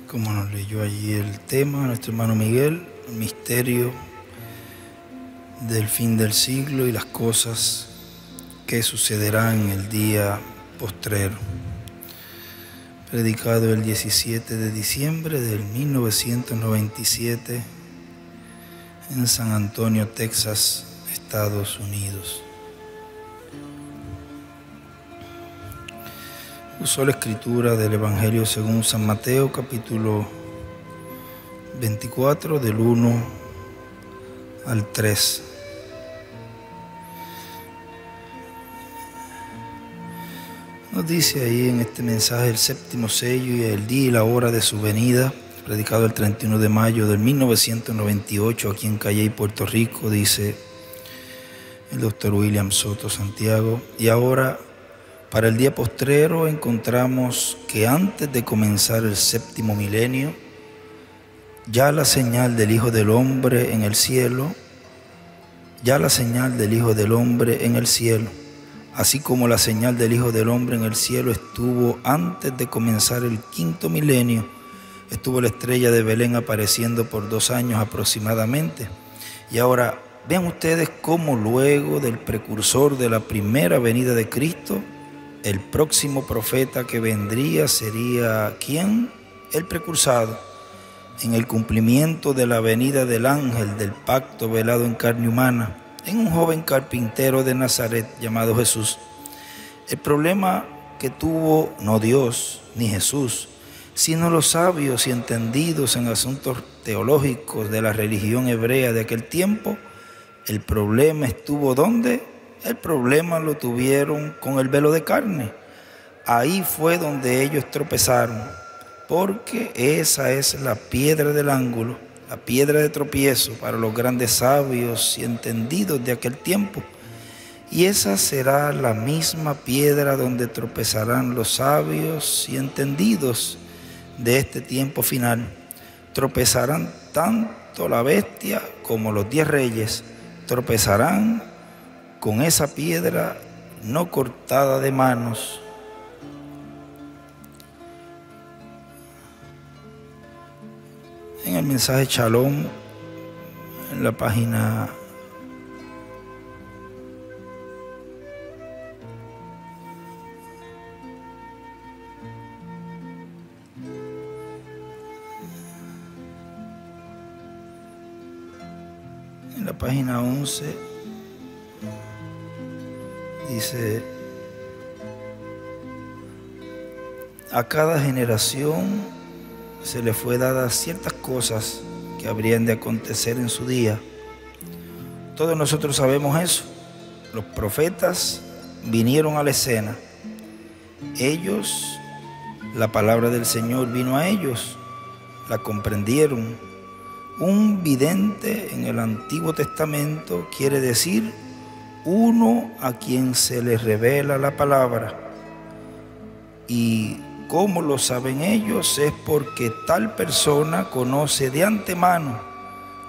como nos leyó allí el tema nuestro hermano Miguel, el misterio del fin del siglo y las cosas que sucederán en el día postrero. Predicado el 17 de diciembre del 1997 en San Antonio, Texas, Estados Unidos. Usó la escritura del Evangelio según San Mateo, capítulo 24, del 1 al 3. Nos dice ahí en este mensaje el séptimo sello y el día y la hora de su venida, predicado el 31 de mayo del 1998 aquí en Calley, Puerto Rico, dice el doctor William Soto Santiago. Y ahora, para el día postrero, encontramos que antes de comenzar el séptimo milenio, ya la señal del Hijo del Hombre en el cielo, así como la señal del Hijo del Hombre en el cielo estuvo antes de comenzar el quinto milenio, estuvo la estrella de Belén apareciendo por 2 años aproximadamente. Y ahora, vean ustedes cómo luego del precursor de la primera venida de Cristo, el próximo profeta que vendría sería ¿quién? El precursado, en el cumplimiento de la venida del ángel del pacto velado en carne humana, en un joven carpintero de Nazaret llamado Jesús. El problema que tuvo no Dios ni Jesús, sino los sabios y entendidos en asuntos teológicos de la religión hebrea de aquel tiempo, el problema estuvo ¿dónde? El problema lo tuvieron con el velo de carne. Ahí fue donde ellos tropezaron, porque esa es la piedra del ángulo, la piedra de tropiezo para los grandes sabios y entendidos de aquel tiempo. Y esa será la misma piedra donde tropezarán los sabios y entendidos de este tiempo final. Tropezarán tanto la bestia como los 10 reyes, tropezarán con esa piedra no cortada de manos. En el mensaje Shalom, en la página 11, dice: a cada generación se le fue dadas ciertas cosas que habrían de acontecer en su día. Todos nosotros sabemos eso. Los profetas vinieron a la escena. Ellos, la palabra del Señor vino a ellos, la comprendieron. Un vidente en el Antiguo Testamento quiere decir uno a quien se le revela la palabra. Y ¿cómo lo saben ellos? Es porque tal persona conoce de antemano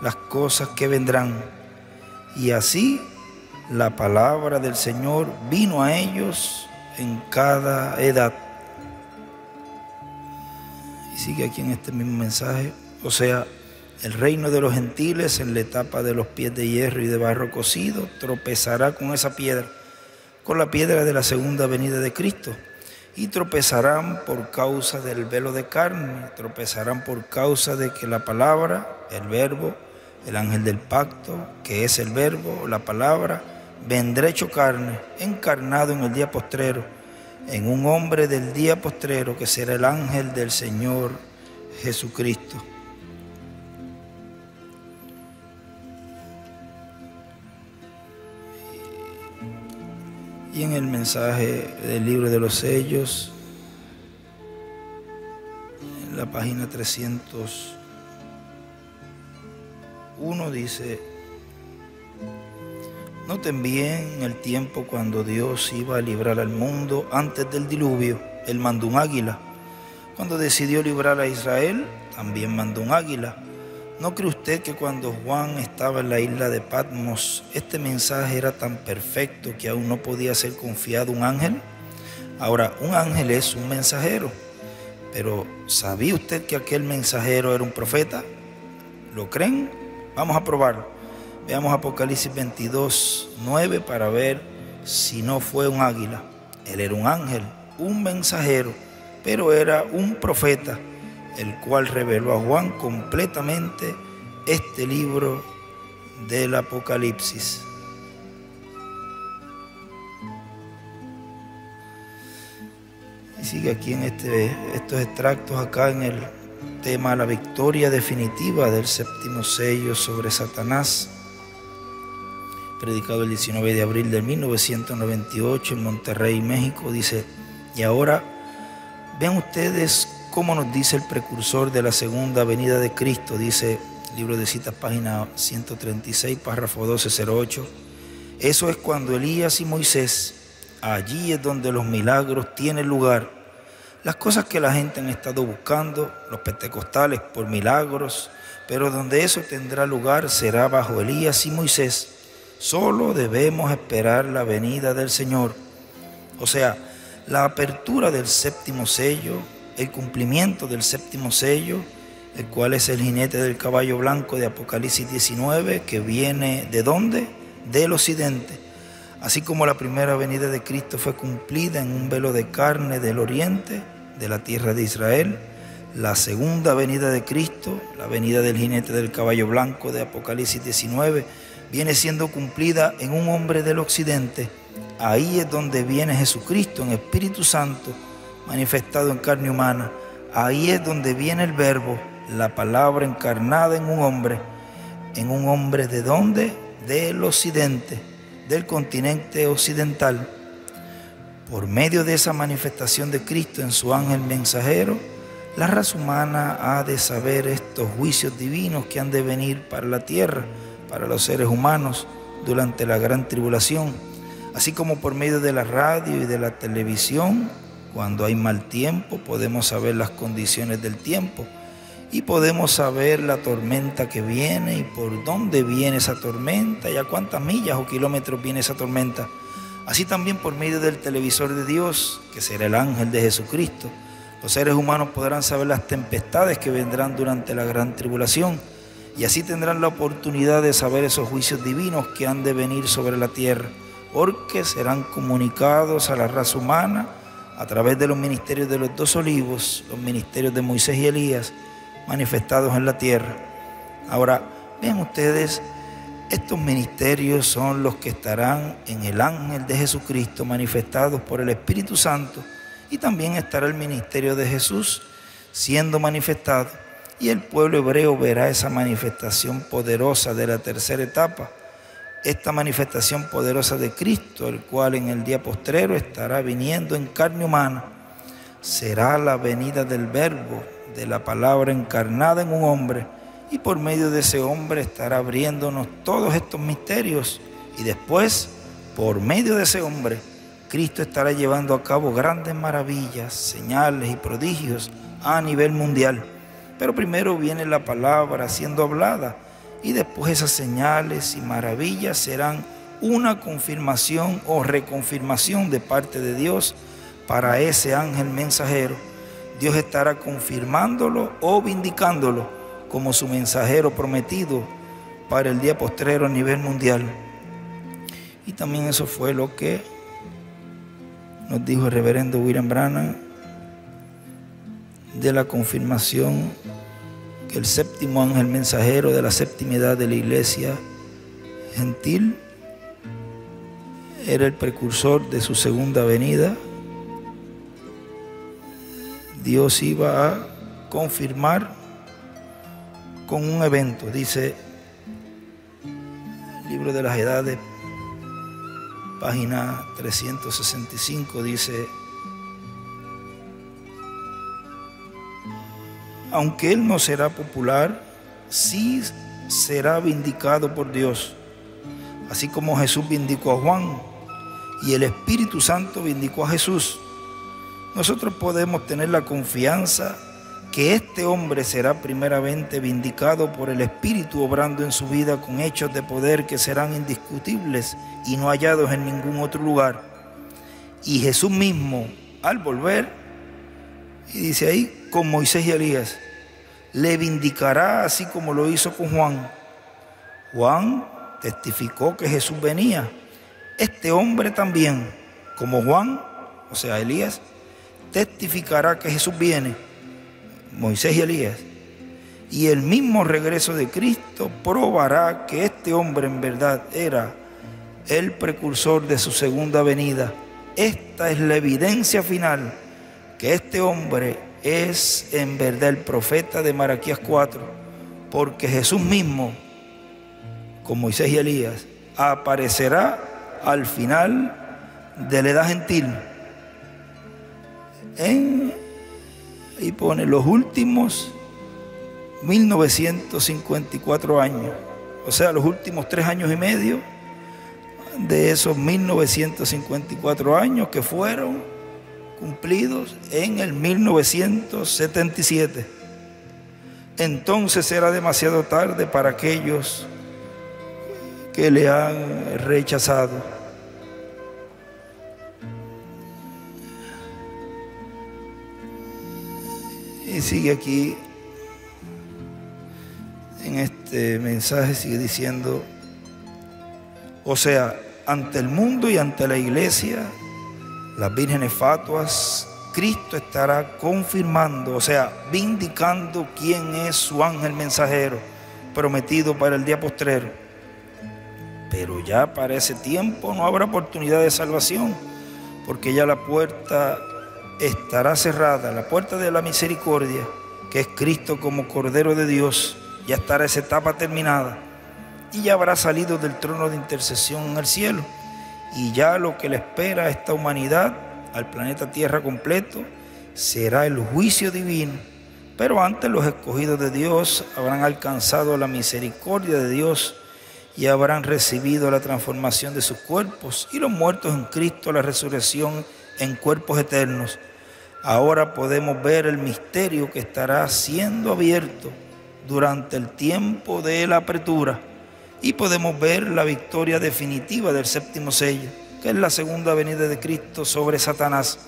las cosas que vendrán. Y así la palabra del Señor vino a ellos en cada edad. Y sigue aquí en este mismo mensaje, o sea, el reino de los gentiles en la etapa de los pies de hierro y de barro cocido tropezará con esa piedra, con la piedra de la segunda venida de Cristo. Y tropezarán por causa del velo de carne, tropezarán por causa de que la palabra, el verbo, el ángel del pacto, que es el verbo, la palabra, vendrá hecho carne, encarnado en el día postrero, en un hombre del día postrero que será el ángel del Señor Jesucristo. Y en el mensaje del libro de los sellos, en la página 301 dice: noten bien el tiempo cuando Dios iba a librar al mundo antes del diluvio. Él mandó un águila. Cuando decidió librar a Israel, también mandó un águila. ¿No cree usted que cuando Juan estaba en la isla de Patmos, este mensaje era tan perfecto que aún no podía ser confiado un ángel? Ahora, un ángel es un mensajero, Pero ¿sabía usted que aquel mensajero era un profeta? ¿Lo creen? Vamos a probarlo. Veamos Apocalipsis 22:9 para ver si no fue un águila. Él era un ángel, un mensajero, pero era un profeta, el cual reveló a Juan completamente este libro del Apocalipsis. Y sigue aquí en estos extractos acá en el tema la victoria definitiva del séptimo sello sobre Satanás, predicado el 19 de abril de 1998 en Monterrey, México. Dice: y ahora vean ustedes cómo nos dice el precursor de la segunda venida de Cristo. Dice libro de citas, página 136, párrafo 1208. Eso es cuando Elías y Moisés, allí es donde los milagros tienen lugar. Las cosas que la gente han estado buscando, los pentecostales, por milagros, pero donde eso tendrá lugar será bajo Elías y Moisés. Solo debemos esperar la venida del Señor. O sea, la apertura del séptimo sello, el cumplimiento del séptimo sello, el cual es el jinete del caballo blanco de Apocalipsis 19, que viene ¿de dónde? Del occidente. Así como la primera venida de Cristo fue cumplida en un velo de carne del oriente, de la tierra de Israel, la segunda venida de Cristo, la venida del jinete del caballo blanco de Apocalipsis 19, viene siendo cumplida en un hombre del occidente. Ahí es donde viene Jesucristo en Espíritu Santo, manifestado en carne humana. Ahí es donde viene el Verbo, la palabra encarnada en un hombre. ¿En un hombre de dónde? Del occidente, del continente occidental. Por medio de esa manifestación de Cristo en su ángel mensajero, la raza humana ha de saber estos juicios divinos que han de venir para la tierra, para los seres humanos durante la gran tribulación, así como por medio de la radio y de la televisión. Cuando hay mal tiempo podemos saber las condiciones del tiempo y podemos saber la tormenta que viene y por dónde viene esa tormenta y a cuántas millas o kilómetros viene esa tormenta. Así también por medio del televisor de Dios, que será el ángel de Jesucristo, los seres humanos podrán saber las tempestades que vendrán durante la gran tribulación y así tendrán la oportunidad de saber esos juicios divinos que han de venir sobre la tierra, porque serán comunicados a la raza humana a través de los ministerios de los dos olivos, los ministerios de Moisés y Elías, manifestados en la tierra. Ahora, vean ustedes, estos ministerios son los que estarán en el ángel de Jesucristo, manifestados por el Espíritu Santo, y también estará el ministerio de Jesús siendo manifestado, y el pueblo hebreo verá esa manifestación poderosa de la tercera etapa, esta manifestación poderosa de Cristo, el cual en el día postrero estará viniendo en carne humana. Será la venida del Verbo, de la palabra encarnada en un hombre, y por medio de ese hombre estará abriéndonos todos estos misterios, y después, por medio de ese hombre, Cristo estará llevando a cabo grandes maravillas, señales y prodigios a nivel mundial. Pero primero viene la palabra siendo hablada, y después esas señales y maravillas serán una confirmación o reconfirmación de parte de Dios para ese ángel mensajero. Dios estará confirmándolo o vindicándolo como su mensajero prometido para el día postrero a nivel mundial. Y también eso fue lo que nos dijo el reverendo William Branham de la confirmación que el séptimo ángel mensajero de la séptima edad de la iglesia gentil era el precursor de su segunda venida. Dios iba a confirmar con un evento. Dice el libro de las edades, página 365, dice: aunque él no será popular, sí será vindicado por Dios, así como Jesús vindicó a Juan y el Espíritu Santo vindicó a Jesús. Nosotros podemos tener la confianza que este hombre será primeramente vindicado por el Espíritu, obrando en su vida con hechos de poder que serán indiscutibles y no hallados en ningún otro lugar. Y Jesús mismo, al volver, y dice ahí, con Moisés y Elías. Le vindicará así como lo hizo con Juan. Juan testificó que Jesús venía. Este hombre también, como Juan, o sea, Elías, testificará que Jesús viene, Moisés y Elías. Y el mismo regreso de Cristo probará que este hombre en verdad era el precursor de su segunda venida. Esta es la evidencia final, que este hombre es en verdad el profeta de Malaquías 4, porque Jesús mismo, con Moisés y Elías, aparecerá al final de la edad gentil. Y pone los últimos 1954 años, o sea, los últimos 3 años y medio de esos 1954 años que fueron cumplidos en el 1977. Entonces será demasiado tarde para aquellos que le han rechazado. Y sigue aquí, en este mensaje sigue diciendo, o sea, ante el mundo y ante la iglesia, las vírgenes fatuas, Cristo estará confirmando, o sea, vindicando quién es su ángel mensajero prometido para el día postrero. Pero ya para ese tiempo no habrá oportunidad de salvación, porque ya la puerta estará cerrada, la puerta de la misericordia, que es Cristo como Cordero de Dios. Ya estará esa etapa terminada y ya habrá salido del trono de intercesión en el cielo, y ya lo que le espera a esta humanidad, al planeta Tierra completo, será el juicio divino. Pero antes los escogidos de Dios habrán alcanzado la misericordia de Dios y habrán recibido la transformación de sus cuerpos, y los muertos en Cristo la resurrección en cuerpos eternos. Ahora podemos ver el misterio que estará siendo abierto durante el tiempo de la apertura, y podemos ver la victoria definitiva del séptimo sello, que es la segunda venida de Cristo sobre Satanás.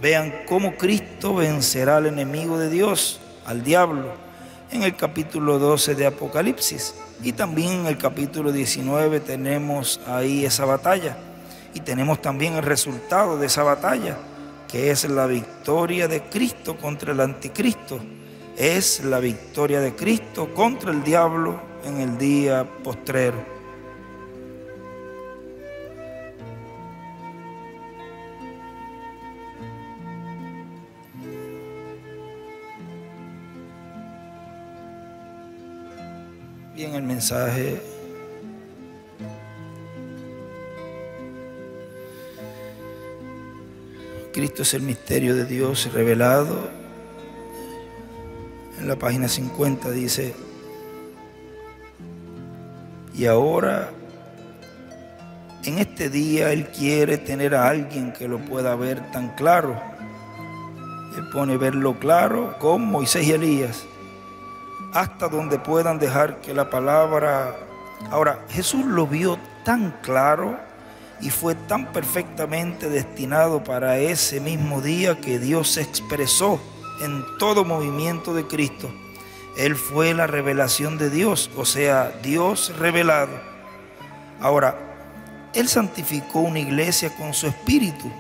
Vean cómo Cristo vencerá al enemigo de Dios, al diablo, en el capítulo 12 de Apocalipsis, y también en el capítulo 19 tenemos ahí esa batalla, y tenemos también el resultado de esa batalla, que es la victoria de Cristo contra el anticristo. Es la victoria de Cristo contra el diablo en el día postrero. Bien, el mensaje Cristo es el misterio de Dios revelado. En la página 50 dice: y ahora, en este día, Él quiere tener a alguien que lo pueda ver tan claro. Él pone verlo claro con Moisés y Elías, hasta donde puedan dejar que la palabra... Ahora, Jesús lo vio tan claro y fue tan perfectamente destinado para ese mismo día que Dios se expresó en todo movimiento de Cristo. Él fue la revelación de Dios, o sea, Dios revelado. Ahora, Él santificó una iglesia con su espíritu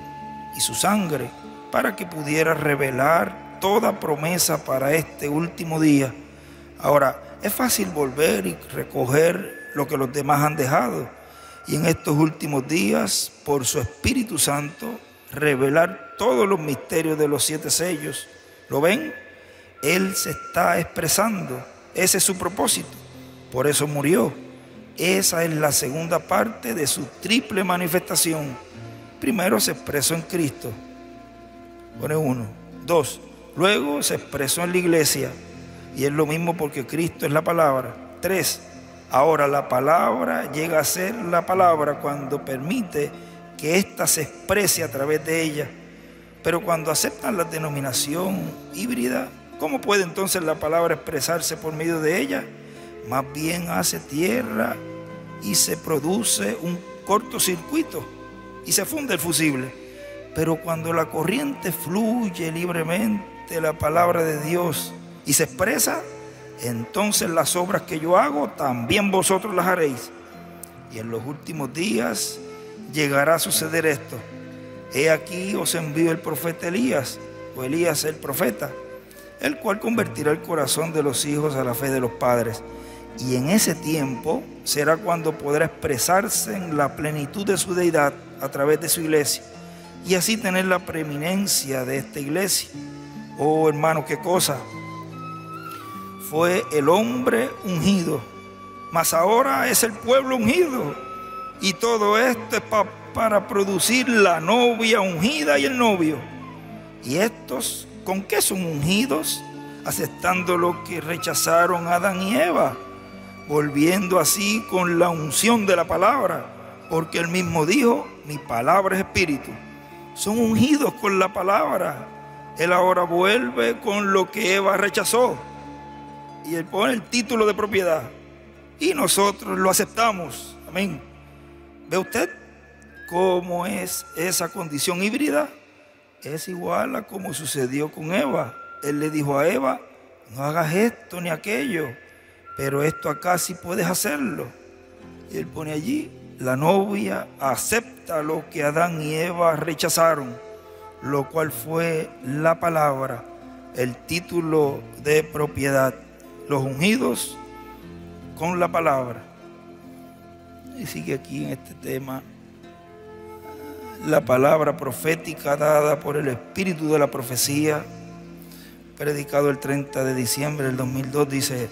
y su sangre para que pudiera revelar toda promesa para este último día. Ahora, es fácil volver y recoger lo que los demás han dejado, y en estos últimos días, por su Espíritu Santo, revelar todos los misterios de los 7 sellos. ¿Lo ven? Él se está expresando. Ese es su propósito. Por eso murió. Esa es la segunda parte de su triple manifestación. Primero se expresó en Cristo. Pone 1. 2. Luego se expresó en la iglesia. Y es lo mismo porque Cristo es la palabra. 3. Ahora la palabra llega a ser la palabra cuando permite que ésta se exprese a través de ella. Pero cuando aceptan la denominación híbrida, ¿cómo puede entonces la palabra expresarse por medio de ella? Más bien hace tierra y se produce un cortocircuito y se funde el fusible. Pero cuando la corriente fluye libremente fielmente la palabra de Dios y se expresa, entonces las obras que yo hago, también vosotros las haréis. Y en los últimos días llegará a suceder esto. He aquí os envío el profeta Elías, o Elías el profeta, el cual convertirá el corazón de los hijos a la fe de los padres. Y en ese tiempo será cuando podrá expresarse en la plenitud de su deidad a través de su iglesia, y así tener la preeminencia de esta iglesia. Oh hermano, qué cosa. Fue el hombre ungido, mas ahora es el pueblo ungido. Y todo esto es para producir la novia ungida y el novio. ¿Y estos con qué son ungidos? Aceptando lo que rechazaron Adán y Eva, volviendo así con la unción de la palabra, porque él mismo dijo, mi palabra es espíritu. Son ungidos con la palabra. Él ahora vuelve con lo que Eva rechazó. Y él pone el título de propiedad. Y nosotros lo aceptamos. Amén. ¿Ve usted cómo es esa condición híbrida? Es igual a como sucedió con Eva. Él le dijo a Eva, no hagas esto ni aquello, pero esto acá sí puedes hacerlo. Y él pone allí, la novia acepta lo que Adán y Eva rechazaron, lo cual fue la palabra, el título de propiedad. Los ungidos con la palabra. Y sigue aquí en este tema. La palabra profética dada por el espíritu de la profecía, predicado el 30 de diciembre del 2002, dice: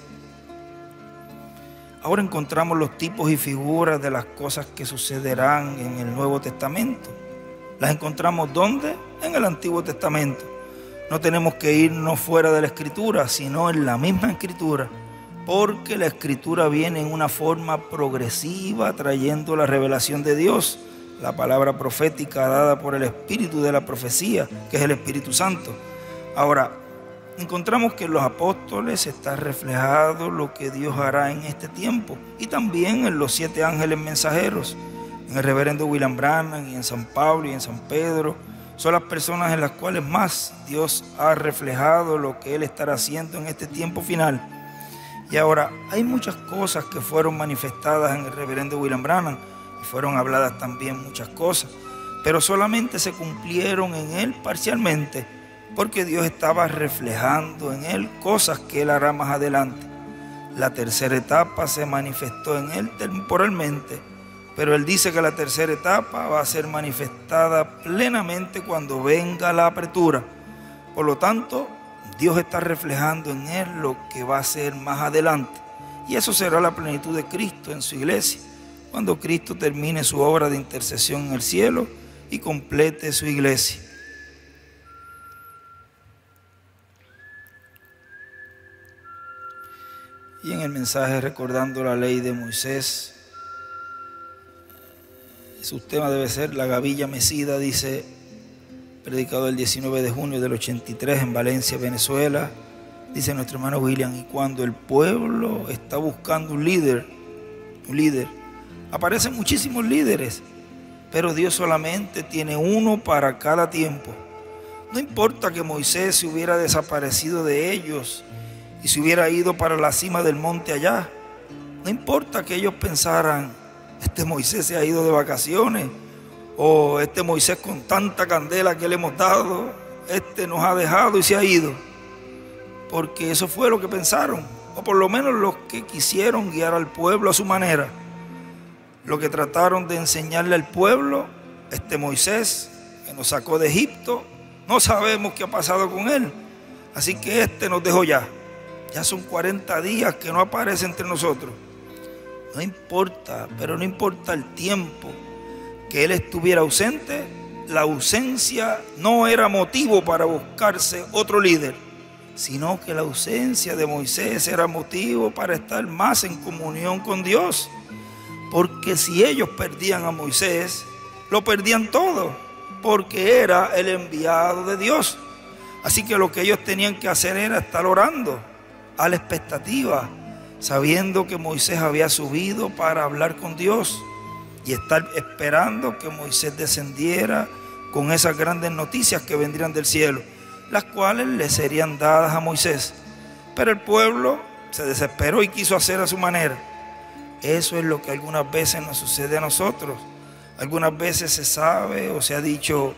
ahora encontramos los tipos y figuras de las cosas que sucederán en el Nuevo Testamento. ¿Las encontramos dónde? En el Antiguo Testamento. No tenemos que irnos fuera de la Escritura, sino en la misma Escritura, porque la Escritura viene en una forma progresiva, trayendo la revelación de Dios, la palabra profética dada por el espíritu de la profecía, que es el Espíritu Santo. Ahora, encontramos que en los apóstoles está reflejado lo que Dios hará en este tiempo, y también en los 7 ángeles mensajeros, en el reverendo William Branham, y en San Pablo y en San Pedro. Son las personas en las cuales más Dios ha reflejado lo que Él estará haciendo en este tiempo final. Y ahora, hay muchas cosas que fueron manifestadas en el reverendo William Branham, y fueron habladas también muchas cosas, pero solamente se cumplieron en él parcialmente, porque Dios estaba reflejando en él cosas que Él hará más adelante. La tercera etapa se manifestó en él temporalmente, pero Él dice que la tercera etapa va a ser manifestada plenamente cuando venga la apertura. Por lo tanto, Dios está reflejando en él lo que va a ser más adelante. Y eso será la plenitud de Cristo en su iglesia, cuando Cristo termine su obra de intercesión en el cielo y complete su iglesia. Y en el mensaje recordando la ley de Moisés, su tema debe ser la gavilla mecida, dice, predicado el 19 de junio del 83 en Valencia, Venezuela. Dice nuestro hermano William, y cuando el pueblo está buscando un líder, aparecen muchísimos líderes, pero Dios solamente tiene uno para cada tiempo. No importa que Moisés se hubiera desaparecido de ellos y se hubiera ido para la cima del monte allá. No importa que ellos pensaran, este Moisés se ha ido de vacaciones, o este Moisés con tanta candela que le hemos dado, este nos ha dejado y se ha ido. Porque eso fue lo que pensaron, o por lo menos los que quisieron guiar al pueblo a su manera. Lo que trataron de enseñarle al pueblo, este Moisés que nos sacó de Egipto, no sabemos qué ha pasado con él, así que este nos dejó ya. Ya son 40 días que no aparece entre nosotros. No importa, pero no importa el tiempo que él estuviera ausente, la ausencia no era motivo para buscarse otro líder, sino que la ausencia de Moisés era motivo para estar más en comunión con Dios. Porque si ellos perdían a Moisés, lo perdían todo, porque era el enviado de Dios. Así que lo que ellos tenían que hacer era estar orando a la expectativa, sabiendo que Moisés había subido para hablar con Dios, y estar esperando que Moisés descendiera con esas grandes noticias que vendrían del cielo. las cuales le serían dadas a Moisés. Pero el pueblo se desesperó y quiso hacer a su manera. Eso es lo que algunas veces nos sucede a nosotros. Algunas veces se sabe o se ha dicho,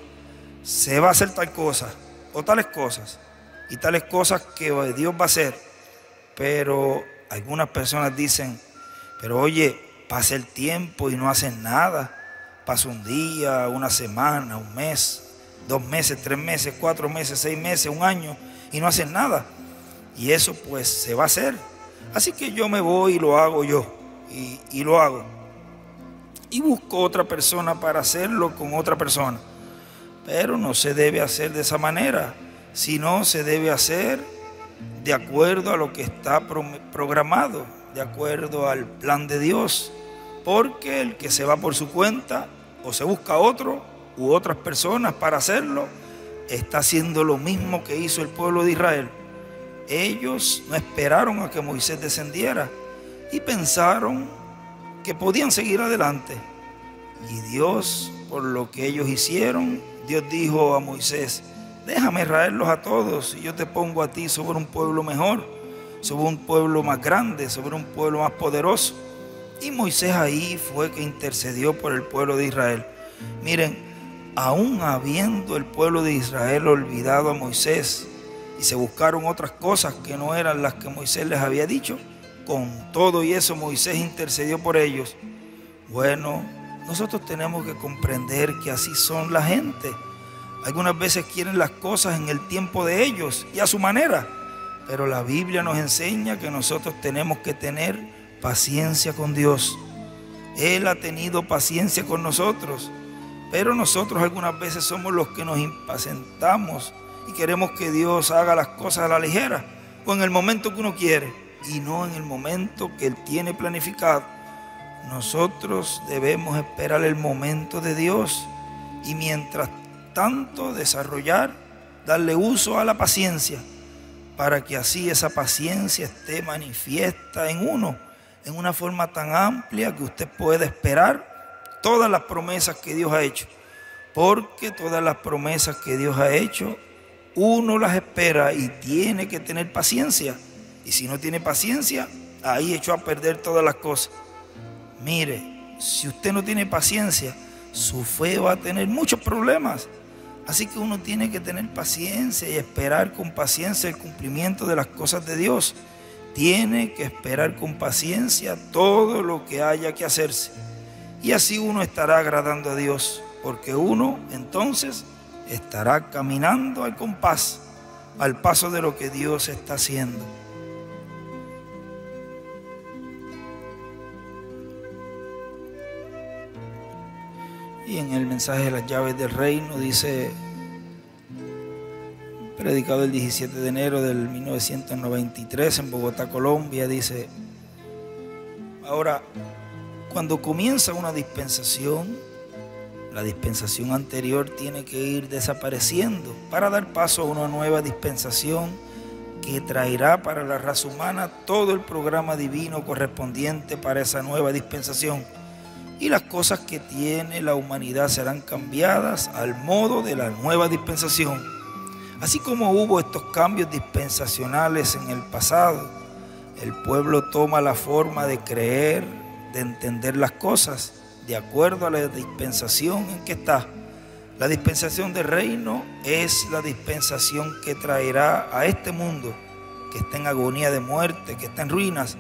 se va a hacer tal cosa o tales cosas y tales cosas que Dios va a hacer. Pero algunas personas dicen, pero oye, pasa el tiempo y no hacen nada. Pasa un día, una semana, un mes, 2 meses, 3 meses, 4 meses, 6 meses, un año y no hacen nada. Y eso pues se va a hacer. Así que yo me voy y lo hago yo. Y lo hago. Y busco otra persona para hacerlo con otra persona. Pero no se debe hacer de esa manera, sino se debe hacer de acuerdo a lo que está programado, de acuerdo al plan de Dios. Porque el que se va por su cuenta o se busca otro u otras personas para hacerlo, está haciendo lo mismo que hizo el pueblo de Israel. Ellos no esperaron a que Moisés descendiera y pensaron que podían seguir adelante. Y Dios, por lo que ellos hicieron, Dios dijo a Moisés, déjame traerlos a todos y yo te pongo a ti sobre un pueblo mejor, sobre un pueblo más grande, sobre un pueblo más poderoso. Y Moisés ahí fue que intercedió por el pueblo de Israel. Miren, aún habiendo el pueblo de Israel olvidado a Moisés y se buscaron otras cosas que no eran las que Moisés les había dicho, con todo y eso Moisés intercedió por ellos. Bueno, nosotros tenemos que comprender que así son la gente. Algunas veces quieren las cosas en el tiempo de ellos y a su manera, pero la Biblia nos enseña que nosotros tenemos que tener paciencia con Dios. Él ha tenido paciencia con nosotros, pero nosotros algunas veces somos los que nos impacientamos y queremos que Dios haga las cosas a la ligera o en el momento que uno quiere y no en el momento que Él tiene planificado. Nosotros debemos esperar el momento de Dios y mientras tanto desarrollar, darle uso a la paciencia para que así esa paciencia esté manifiesta en uno en una forma tan amplia que usted pueda esperar todas las promesas que Dios ha hecho, porque todas las promesas que Dios ha hecho uno las espera y tiene que tener paciencia, y si no tiene paciencia ahí echó a perder todas las cosas. Mire, si usted no tiene paciencia, su fe va a tener muchos problemas. Así que uno tiene que tener paciencia y esperar con paciencia el cumplimiento de las cosas de Dios. Tiene que esperar con paciencia todo lo que haya que hacerse. Y así uno estará agradando a Dios, porque uno entonces estará caminando al compás, al paso de lo que Dios está haciendo. Y en el mensaje de las llaves del reino dice, predicado el 17 de enero del 1993 en Bogotá, Colombia, dice, ahora, cuando comienza una dispensación, la dispensación anterior tiene que ir desapareciendo para dar paso a una nueva dispensación que traerá para la raza humana todo el programa divino correspondiente para esa nueva dispensación. Y las cosas que tiene la humanidad serán cambiadas al modo de la nueva dispensación. Así como hubo estos cambios dispensacionales en el pasado, el pueblo toma la forma de creer, de entender las cosas, de acuerdo a la dispensación en que está. La dispensación del reino es la dispensación que traerá a este mundo, que está en agonía de muerte, que está en ruinas,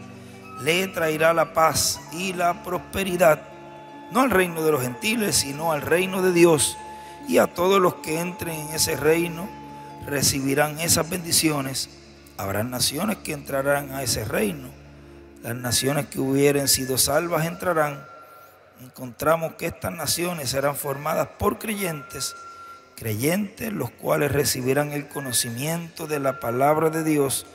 le traerá la paz y la prosperidad. No al reino de los gentiles, sino al reino de Dios. Y a todos los que entren en ese reino recibirán esas bendiciones. Habrán naciones que entrarán a ese reino. Las naciones que hubieren sido salvas entrarán. Encontramos que estas naciones serán formadas por creyentes, los cuales recibirán el conocimiento de la palabra de Dios.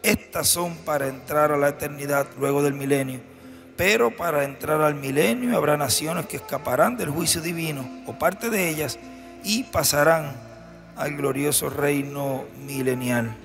Estas son para entrar a la eternidad luego del milenio. Pero para entrar al milenio habrá naciones que escaparán del juicio divino o parte de ellas y pasarán al glorioso reino milenial.